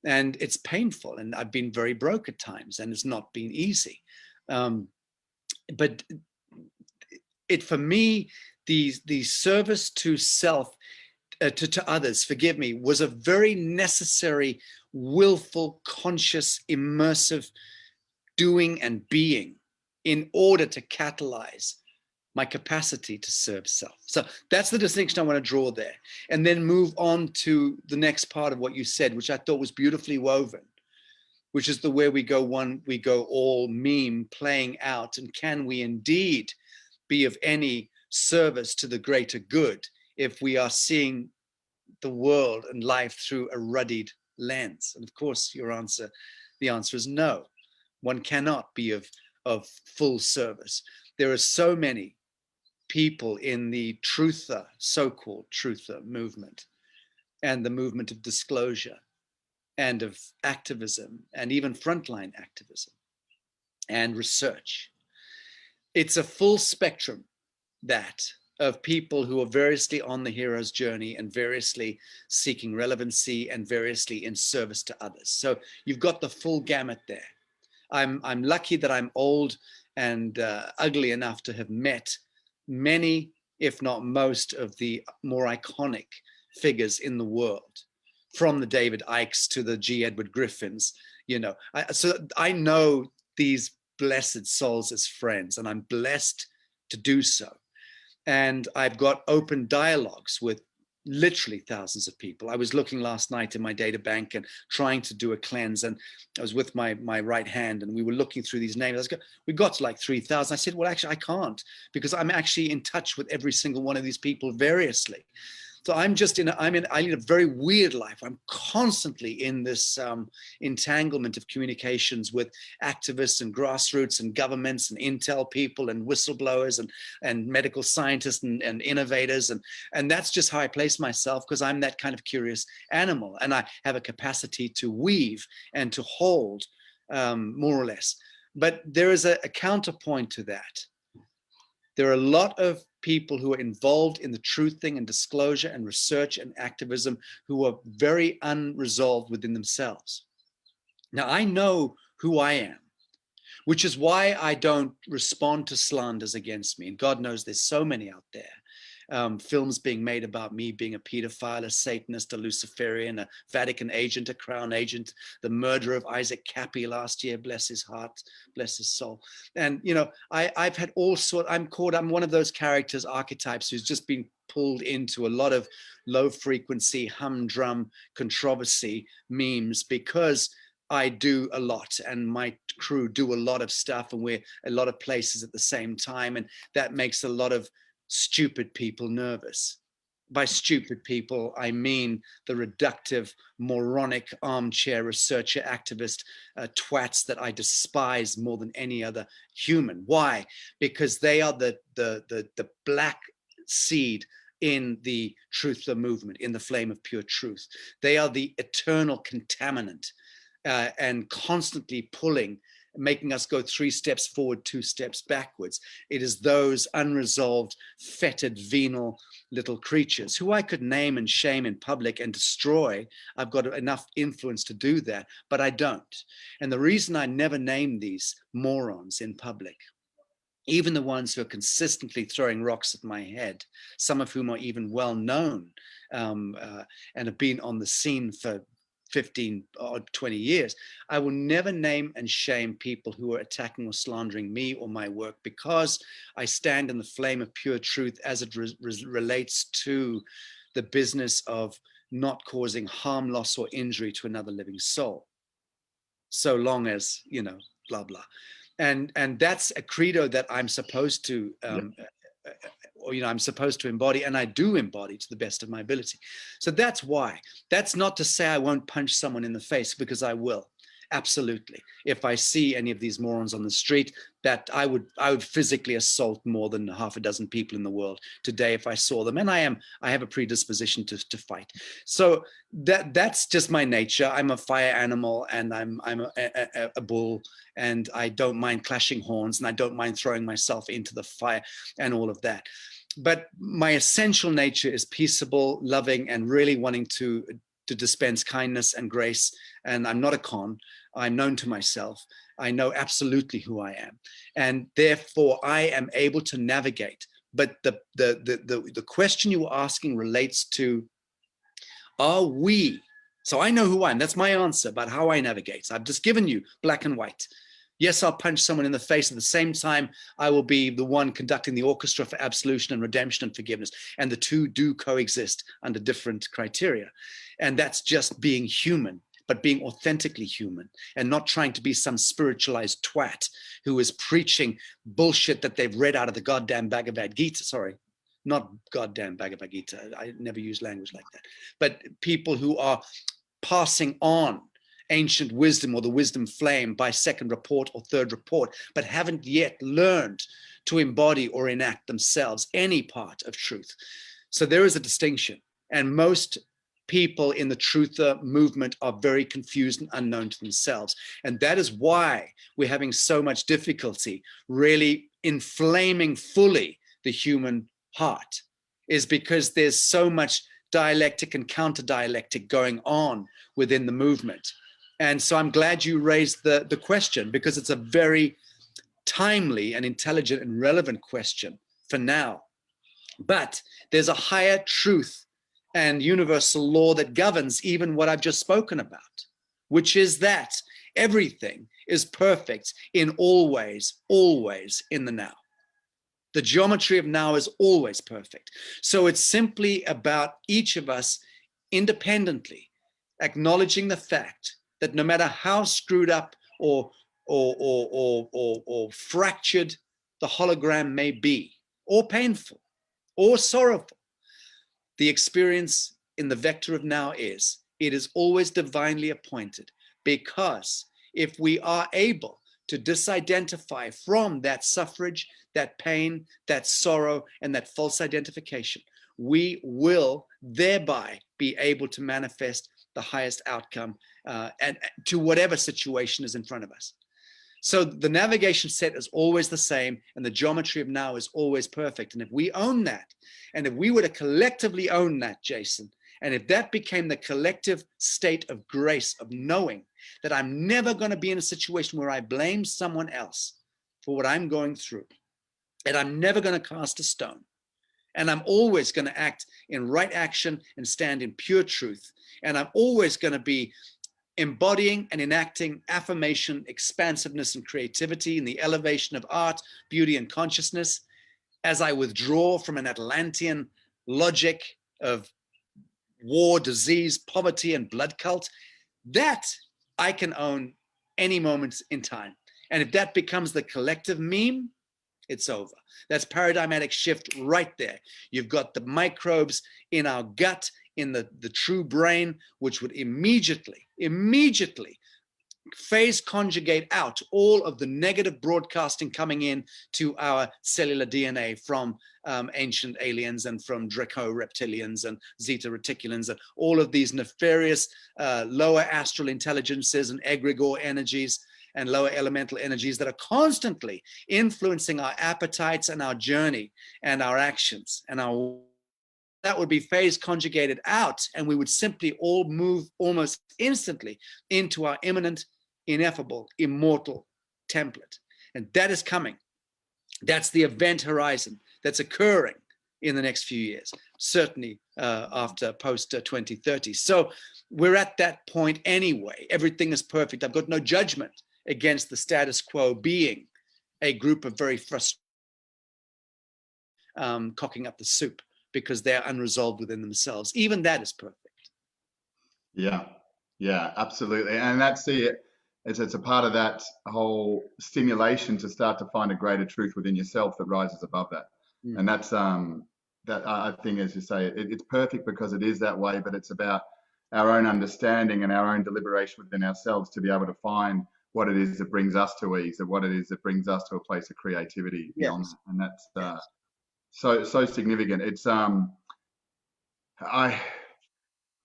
and it's painful, and I've been very broke at times, and it's not been easy. But it, for me, the service to self, to others, forgive me, was a very necessary, willful, conscious, immersive doing and being in order to catalyze my capacity to serve self. So that's the distinction I want to draw there, and then move on to the next part of what you said, which I thought was beautifully woven, which is the where we go one, we go all meme playing out. And can we indeed be of any service to the greater good if we are seeing the world and life through a ruddied lens? And of course, the answer is no. One cannot be of full service. There are so many people in the truther, so-called truther movement, and the movement of disclosure and of activism and even frontline activism and research. It's a full spectrum, that, of people who are variously on the hero's journey and variously seeking relevancy and variously in service to others. So you've got the full gamut there. I'm lucky that I'm old and ugly enough to have met many, if not most, of the more iconic figures in the world, from the David Icks to the G. Edward Griffins. So I know these blessed souls as friends, and I'm blessed to do so. And I've got open dialogues with literally thousands of people. I was looking last night in my data bank and trying to do a cleanse, and I was with my right hand, and we were looking through these names. We got to like 3,000. I said, well, actually, I can't, because I'm actually in touch with every single one of these people variously. So I'm just I lead a very weird life. I'm constantly in this entanglement of communications with activists and grassroots and governments and intel people and whistleblowers and medical scientists and innovators. And that's just how I place myself, because I'm that kind of curious animal. And I have a capacity to weave and to hold, more or less. But there is a counterpoint to that. There are a lot of people who are involved in the truthing and disclosure and research and activism who are very unresolved within themselves. Now, I know who I am, which is why I don't respond to slanders against me. And God knows there's so many out there. Films being made about me being a pedophile, a Satanist, a Luciferian, a Vatican agent, a Crown agent, the murder of Isaac Cappy last year, bless his heart, bless his soul. And, I've had all sorts, I'm one of those characters, archetypes, who's just been pulled into a lot of low frequency, humdrum controversy memes, because I do a lot and my crew do a lot of stuff, and we're a lot of places at the same time. And that makes a lot of stupid people nervous. By stupid people, I mean the reductive, moronic, armchair researcher, activist twats that I despise more than any other human. Why? Because they are the black seed in the truther movement, in the flame of pure truth. They are the eternal contaminant, and constantly pulling, making us go 3 steps forward, 2 steps backwards. It is those unresolved, fetid, venal little creatures who I could name and shame in public and destroy. I've got enough influence to do that, but I don't. And the reason I never name these morons in public, even the ones who are consistently throwing rocks at my head, some of whom are even well known, and have been on the scene for 15 or 20 years, I will never name and shame people who are attacking or slandering me or my work, because I stand in the flame of pure truth as it relates to the business of not causing harm, loss, or injury to another living soul, so long as, you know, blah, blah. And that's a credo that I'm supposed to, or, you know, I'm supposed to embody, and I do embody to the best of my ability. So that's why. That's not to say I won't punch someone in the face, because I will. Absolutely. If I see any of these morons on the street, that I would physically assault more than half a dozen people in the world today if I saw them. And I have a predisposition to fight. So that's just my nature. I'm a fire animal, and I'm a bull, and I don't mind clashing horns, and I don't mind throwing myself into the fire and all of that. But my essential nature is peaceable, loving, and really wanting to dispense kindness and grace. And I'm not a con. I'm known to myself. I know absolutely who I am. And therefore I am able to navigate. But the question you were asking relates to, are we, so I know who I am. That's my answer about how I navigate. So I've just given you black and white. Yes, I'll punch someone in the face. At the same time, I will be the one conducting the orchestra for absolution and redemption and forgiveness. And the two do coexist under different criteria. And that's just being human, but being authentically human, and not trying to be some spiritualized twat who is preaching bullshit that they've read out of the goddamn Bhagavad Gita. Sorry, not goddamn Bhagavad Gita. I never use language like that. But people who are passing on ancient wisdom or the wisdom flame by second report or third report, but haven't yet learned to embody or enact themselves any part of truth. So there is a distinction. And most people in the truther movement are very confused and unknown to themselves. And that is why we're having so much difficulty really inflaming fully the human heart, is because there's so much dialectic and counter dialectic going on within the movement. And so I'm glad you raised the question, because it's a very timely and intelligent and relevant question for now. But there's a higher truth and universal law that governs even what I've just spoken about, which is that everything is perfect in all ways, always in the now. The geometry of now is always perfect. So it's simply about each of us independently acknowledging the fact that no matter how screwed up or fractured the hologram may be, or painful, or sorrowful, the experience in the vector of now is, it is always divinely appointed. Because if we are able to disidentify from that suffrage, that pain, that sorrow, and that false identification, we will thereby be able to manifest the highest outcome and to whatever situation is in front of us. So the navigation set is always the same, and the geometry of now is always perfect. And if we own that, and if we were to collectively own that, Jason, and if that became the collective state of grace, of knowing that I'm never going to be in a situation where I blame someone else for what I'm going through, and I'm never going to cast a stone, and I'm always going to act in right action and stand in pure truth, and I'm always going to be embodying and enacting affirmation, expansiveness, and creativity in the elevation of art, beauty, and consciousness, as I withdraw from an Atlantean logic of war, disease, poverty, and blood cult, that I can own any moment in time. And if that becomes the collective meme, it's over. That's paradigmatic shift right there. You've got the microbes in our gut, in the true brain, which would immediately phase conjugate out all of the negative broadcasting coming in to our cellular DNA from ancient aliens and from Draco reptilians and Zeta reticulans and all of these nefarious lower astral intelligences and egregore energies and lower elemental energies that are constantly influencing our appetites and our journey and our actions and our, that would be phase conjugated out, and we would simply all move almost instantly into our imminent, ineffable, immortal template. And that is coming. That's the event horizon that's occurring in the next few years, certainly after post 2030. So we're at that point anyway. Everything is perfect. I've got no judgment against the status quo being a group of very frustrated, cocking up the soup because they're unresolved within themselves. Even that is perfect. Yeah, yeah, absolutely. And that's it's a part of that whole stimulation to start to find a greater truth within yourself that rises above that. And that's that I think, as you say, it's perfect because it is that way, but it's about our own understanding and our own deliberation within ourselves to be able to find what it is that brings us to ease, and what it is that brings us to a place of creativity beyond that. And that's so significant. It's I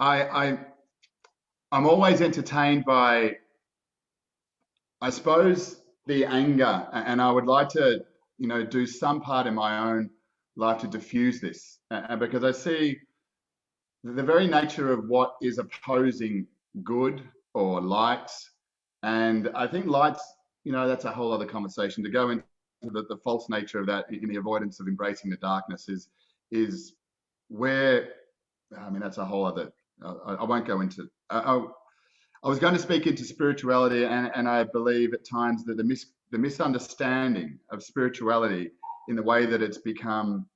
I I'm always entertained by, I suppose, the anger, and I would like to, do some part in my own life to diffuse this, because I see the very nature of what is opposing good or light, and I think light's, that's a whole other conversation. To go into the false nature of that in the avoidance of embracing the darkness is where, I mean, that's a whole other. I won't go into. I was going to speak into spirituality, and I believe at times that the misunderstanding of spirituality in the way that it's become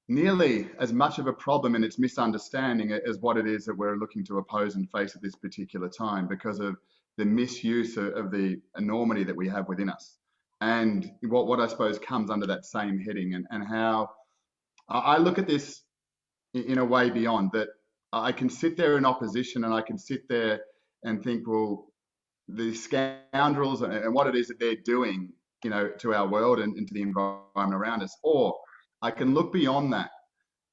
nearly as much of a problem in its misunderstanding as what it is that we're looking to oppose and face at this particular time, because of the misuse of the enormity that we have within us. And what I suppose comes under that same heading, and how I look at this in a way beyond that. I can sit there in opposition, and I can sit there and think, well, the scoundrels and what it is that they're doing, to our world and to the environment around us. Or I can look beyond that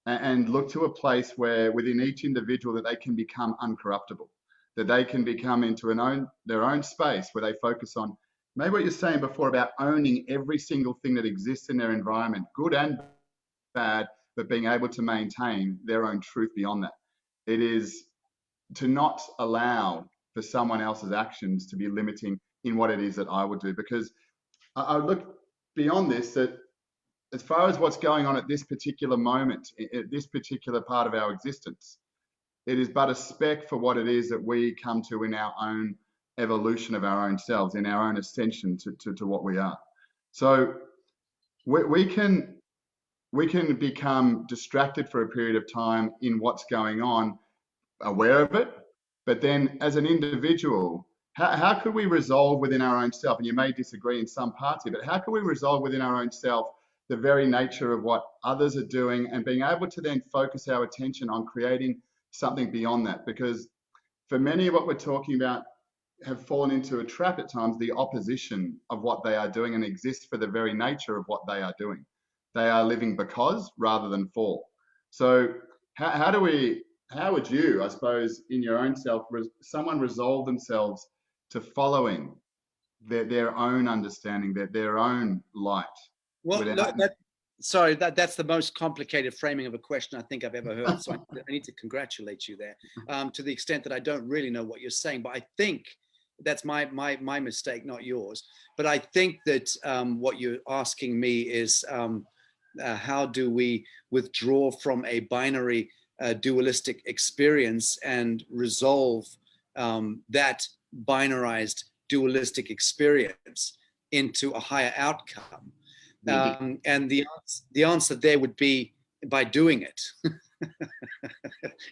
and look to a place where within each individual that they can become uncorruptible, that they can become into their own space where they focus on maybe what you're saying before about owning every single thing that exists in their environment, good and bad, but being able to maintain their own truth beyond that. It is to not allow for someone else's actions to be limiting in what it is that I would do, because I look beyond this, that as far as what's going on at this particular moment, at this particular part of our existence, it is but a speck for what it is that we come to in our own evolution of our own selves, in our own ascension to what we are. So we can become distracted for a period of time in what's going on, aware of it, but then as an individual, how could we resolve within our own self? And you may disagree in some parts here, but how can we resolve within our own self the very nature of what others are doing, and being able to then focus our attention on creating something beyond that? Because for many of what we're talking about have fallen into a trap at times, the opposition of what they are doing, and exist for the very nature of what they are doing. They are living because rather than for. So how would you, I suppose, in your own self, someone resolve themselves to following their own understanding, their own light? Well, that's the most complicated framing of a question I think I've ever heard. So I need to congratulate you there, to the extent that I don't really know what you're saying, but I think that's my mistake, not yours. But I think that what you're asking me is, how do we withdraw from a binary dualistic experience and resolve that binarized dualistic experience into a higher outcome? And the answer there would be by doing it.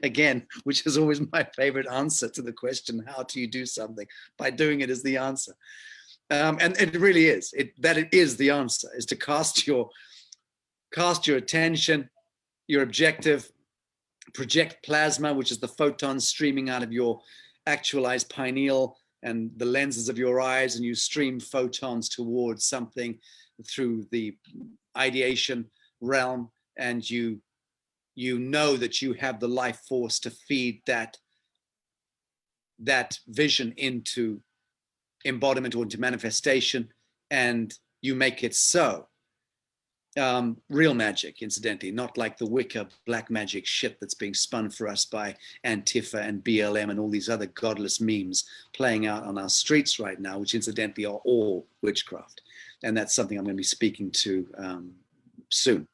Again, which is always my favorite answer to the question, how do you do something? By doing it is the answer. And it really is. It is the answer, is to cast your attention, your objective, project plasma, which is the photons streaming out of your actualized pineal and the lenses of your eyes, and you stream photons towards something through the ideation realm, and you know that you have the life force to feed that vision into embodiment or into manifestation, and you make it so. Real magic, incidentally, not like the Wicca black magic shit that's being spun for us by Antifa and BLM and all these other godless memes playing out on our streets right now, which incidentally are all witchcraft. And that's something I'm going to be speaking to soon.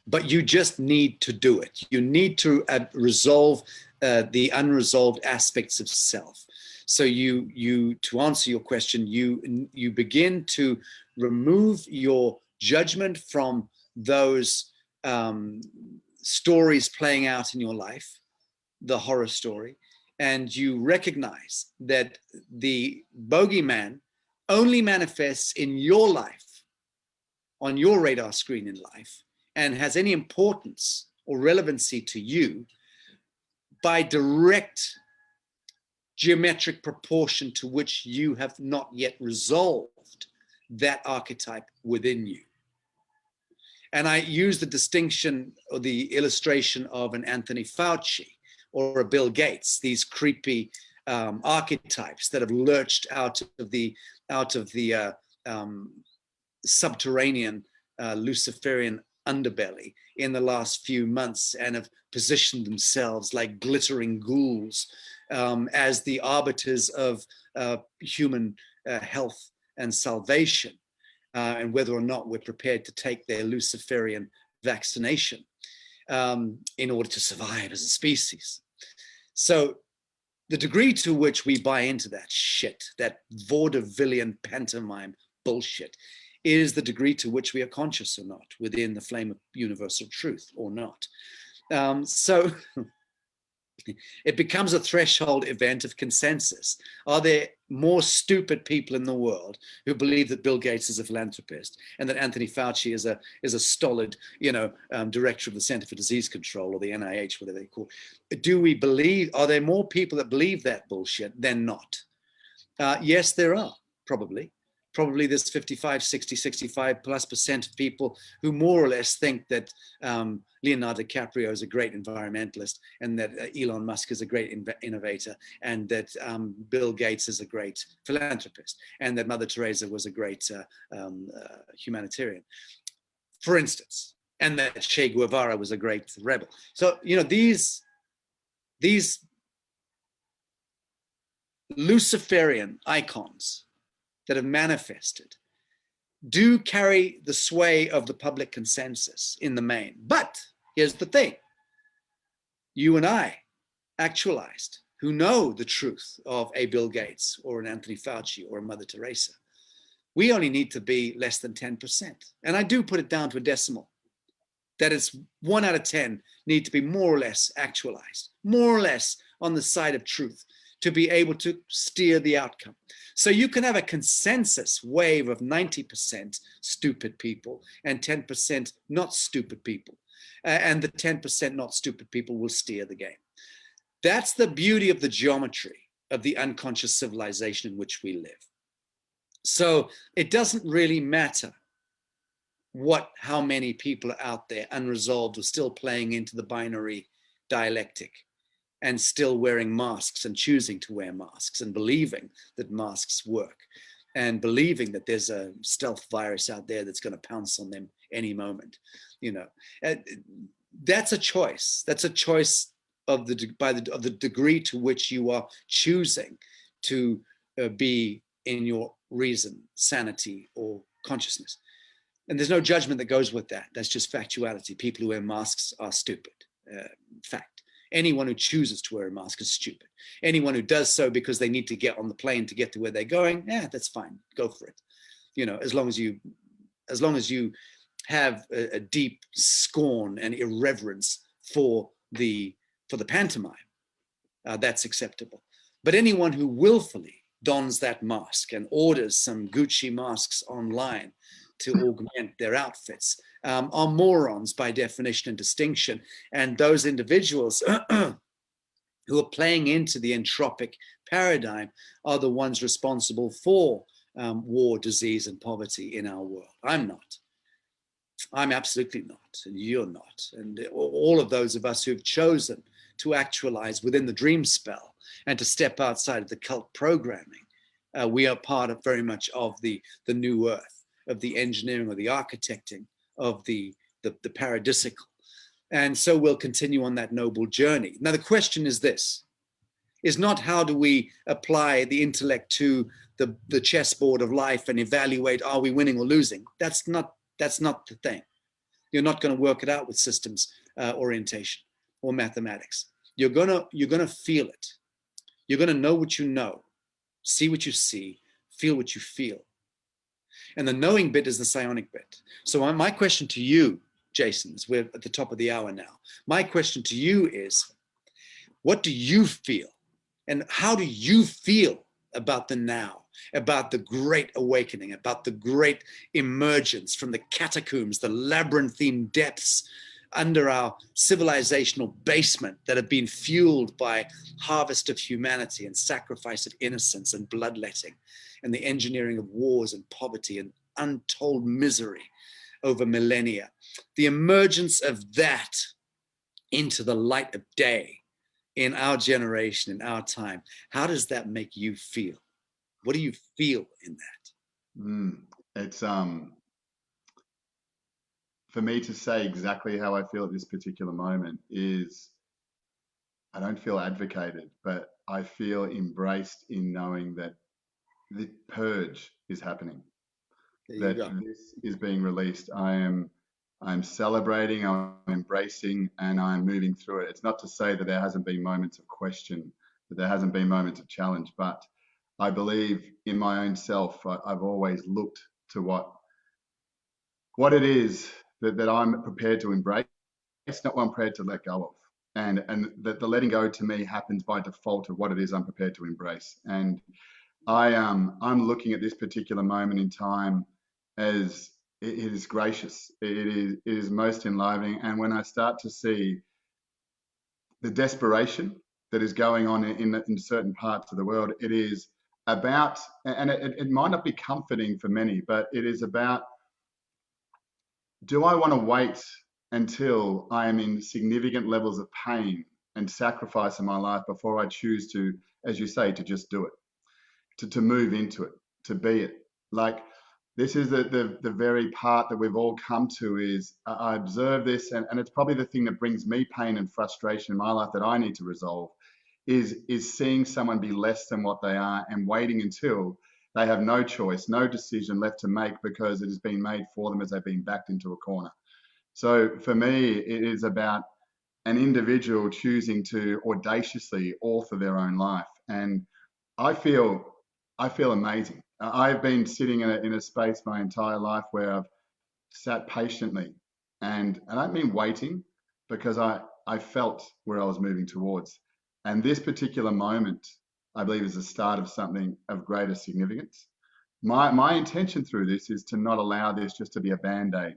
But you just need to do it. You need to resolve the unresolved aspects of self. So to answer your question, you begin to remove your judgment from those stories playing out in your life, the horror story, and you recognize that the bogeyman only manifests in your life, on your radar screen in life, and has any importance or relevancy to you by direct geometric proportion to which you have not yet resolved that archetype within you. And I use the distinction or the illustration of an Anthony Fauci or a Bill Gates, these creepy archetypes that have lurched out of the subterranean Luciferian underbelly in the last few months and have positioned themselves like glittering ghouls as the arbiters of human health and salvation, and whether or not we're prepared to take their Luciferian vaccination in order to survive as a species. So the degree to which we buy into that shit, that vaudevillian pantomime bullshit, is the degree to which we are conscious or not within the flame of universal truth or not. So it becomes a threshold event of consensus. Are there more stupid people in the world who believe that Bill Gates is a philanthropist and that Anthony Fauci is a stolid, director of the Center for Disease Control, or the NIH, whatever they call it? Do we believe? Are there more people that believe that bullshit than not? Yes, there are, probably. Probably there's 55, 60, 65+ % of people who more or less think that Leonardo DiCaprio is a great environmentalist, and that Elon Musk is a great innovator, and that Bill Gates is a great philanthropist, and that Mother Teresa was a great humanitarian, for instance, and that Che Guevara was a great rebel. So, these Luciferian icons that have manifested do carry the sway of the public consensus in the main. But here's the thing. You and I, actualized, who know the truth of a Bill Gates or an Anthony Fauci or a Mother Teresa, we only need to be less than 10%. And I do put it down to a decimal. That is 1 out of 10 need to be more or less actualized, more or less on the side of truth, to be able to steer the outcome. So you can have a consensus wave of 90% stupid people and 10% not stupid people. And the 10% not stupid people will steer the game. That's the beauty of the geometry of the unconscious civilization in which we live. So it doesn't really matter how many people are out there unresolved or still playing into the binary dialectic, and still wearing masks and choosing to wear masks and believing that masks work and believing that there's a stealth virus out there that's going to pounce on them any moment. That's a choice. That's a choice of the degree to which you are choosing to be in your reason, sanity, or consciousness. And there's no judgment that goes with that. That's just factuality. People who wear masks are stupid. Fact. Anyone who chooses to wear a mask is stupid. Anyone who does so because they need to get on the plane to get to where they're going, that's fine. Go for it. As long as you have a deep scorn and irreverence for the pantomime, that's acceptable. But anyone who willfully dons that mask and orders some Gucci masks online to augment their outfits are morons by definition and distinction. And those individuals who are playing into the entropic paradigm are the ones responsible for war, disease, and poverty in our world. I'm not. I'm absolutely not, and you're not. And all of those of us who've chosen to actualize within the dream spell and to step outside of the cult programming, we are part of very much of the new earth, of the engineering or the architecting of the paradisical. And so we'll continue on that noble journey. Now, the question is this, is not how do we apply the intellect to the chessboard of life and evaluate, are we winning or losing? That's not That's not the thing. You're not going to work it out with systems orientation or mathematics. You're gonna feel it. You're gonna know what you know, see what you see, feel what you feel. And the knowing bit is the psionic bit. So my question to you, Jason, as we're at the top of the hour now, my question to you is, what do you feel? And how do you feel about the now, about the great awakening, about the great emergence from the catacombs, the labyrinthine depths under our civilizational basement that have been fueled by harvest of humanity and sacrifice of innocence and bloodletting and the engineering of wars and poverty and untold misery over millennia. The emergence of that into the light of day in our generation, in our time, how does that make you feel? What do you feel in that? It's for me to say exactly how I feel at this particular moment is, I don't feel advocated, but I feel embraced in knowing that the purge is happening, that this is being released. I'm celebrating, I'm embracing, and I'm moving through it. It's not to say that there hasn't been moments of question, that there hasn't been moments of challenge, but I believe in my own self, I've always looked to what it is that I'm prepared to embrace, not what I'm prepared to let go of. And that the letting go to me happens by default of what it is I'm prepared to embrace. And I'm looking at this particular moment in time as it is gracious. It is most enlivening. And when I start to see the desperation that is going on in certain parts of the world, it is about, and it might not be comforting for many, but it is about, do I want to wait until I am in significant levels of pain and sacrifice in my life before I choose to, as you say, to just do it, to move into it, to be it? Like, this is the very part that we've all come to, is I observe this, and it's probably the thing that brings me pain and frustration in my life that I need to resolve, is seeing someone be less than what they are and waiting until they have no choice, no decision left to make because it has been made for them as they've been backed into a corner. So for me, it is about an individual choosing to audaciously author their own life. And I feel amazing. I've been sitting in a space my entire life where I've sat patiently, and I don't mean waiting, because I felt where I was moving towards. And this particular moment, I believe, is the start of something of greater significance. My intention through this is to not allow this just to be a band-aid,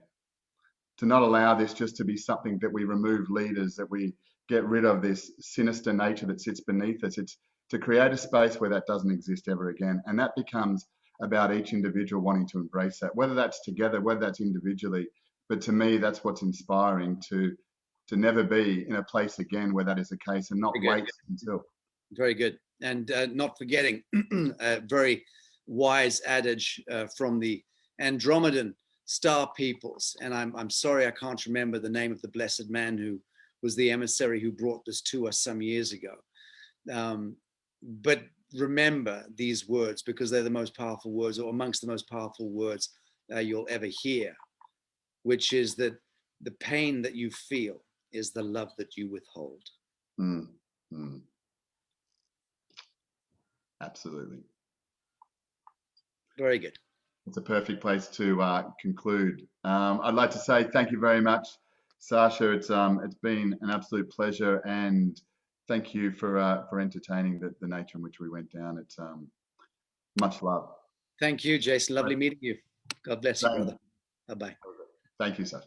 to not allow this just to be something that we remove leaders, that we get rid of this sinister nature that sits beneath us. It's to create a space where that doesn't exist ever again. And that becomes about each individual wanting to embrace that, whether that's together, whether that's individually. But to me, that's what's inspiring, to never be in a place again where that is the case, and not wait until. Very good. And not forgetting a very wise adage from the Andromedan star peoples. And I'm sorry, I can't remember the name of the blessed man who was the emissary who brought this to us some years ago. But remember these words, because they're the most powerful words, or amongst the most powerful words you'll ever hear, which is that the pain that you feel is the love that you withhold. Absolutely. Very good. It's a perfect place to conclude. I'd like to say thank you very much, Sacha. It's been an absolute pleasure, and thank you for entertaining the nature in which we went down. It's much love. Thank you, Jason. Lovely meeting you. God bless you, brother. Bye-bye. Thank you, Sacha.